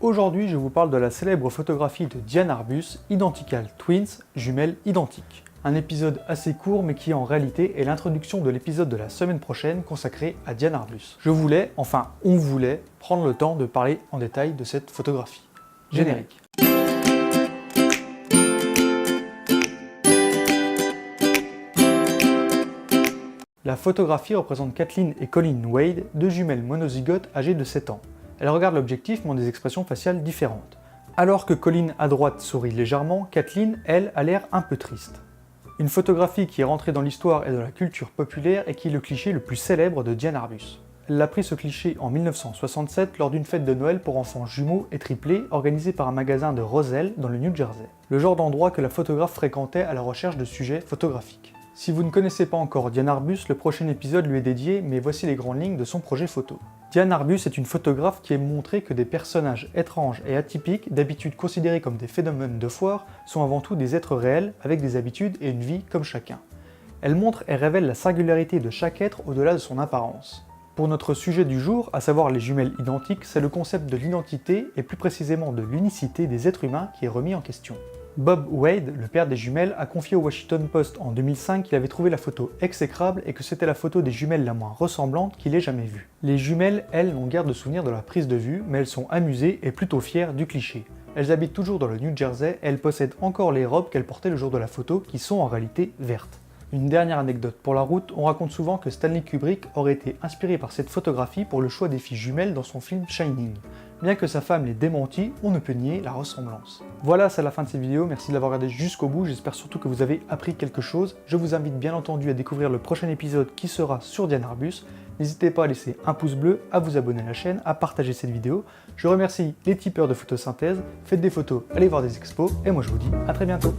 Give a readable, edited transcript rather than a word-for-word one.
Aujourd'hui, je vous parle de la célèbre photographie de Diane Arbus, Identical Twins, jumelles identiques. Un épisode assez court mais qui en réalité est l'introduction de l'épisode de la semaine prochaine consacré à Diane Arbus. On voulait prendre le temps de parler en détail de cette photographie. Générique. La photographie représente Kathleen et Colleen Wade, deux jumelles monozygotes âgées de 7 ans. Elles regardent l'objectif mais ont des expressions faciales différentes. Alors que Colleen à droite sourit légèrement, Kathleen, elle, a l'air un peu triste. Une photographie qui est rentrée dans l'histoire et dans la culture populaire et qui est le cliché le plus célèbre de Diane Arbus. Elle a pris ce cliché en 1967 lors d'une fête de Noël pour enfants jumeaux et triplés organisée par un magasin de Roselle dans le New Jersey. Le genre d'endroit que la photographe fréquentait à la recherche de sujets photographiques. Si vous ne connaissez pas encore Diane Arbus, le prochain épisode lui est dédié, mais voici les grandes lignes de son projet photo. Diane Arbus est une photographe qui aime montrer que des personnages étranges et atypiques, d'habitude considérés comme des phénomènes de foire, sont avant tout des êtres réels, avec des habitudes et une vie comme chacun. Elle montre et révèle la singularité de chaque être au-delà de son apparence. Pour notre sujet du jour, à savoir les jumelles identiques, c'est le concept de l'identité et plus précisément de l'unicité des êtres humains qui est remis en question. Bob Wade, le père des jumelles, a confié au Washington Post en 2005 qu'il avait trouvé la photo exécrable et que c'était la photo des jumelles la moins ressemblante qu'il ait jamais vue. Les jumelles, elles, n'ont guère de souvenirs de la prise de vue, mais elles sont amusées et plutôt fières du cliché. Elles habitent toujours dans le New Jersey et elles possèdent encore les robes qu'elles portaient le jour de la photo, qui sont en réalité vertes. Une dernière anecdote pour la route, on raconte souvent que Stanley Kubrick aurait été inspiré par cette photographie pour le choix des filles jumelles dans son film Shining. Bien que sa femme l'ait démenti, on ne peut nier la ressemblance. Voilà, c'est la fin de cette vidéo, merci de l'avoir regardé jusqu'au bout, j'espère surtout que vous avez appris quelque chose. Je vous invite bien entendu à découvrir le prochain épisode qui sera sur Diane Arbus. N'hésitez pas à laisser un pouce bleu, à vous abonner à la chaîne, à partager cette vidéo. Je remercie les tipeurs de Photosynthèse, faites des photos, allez voir des expos, et moi je vous dis à très bientôt.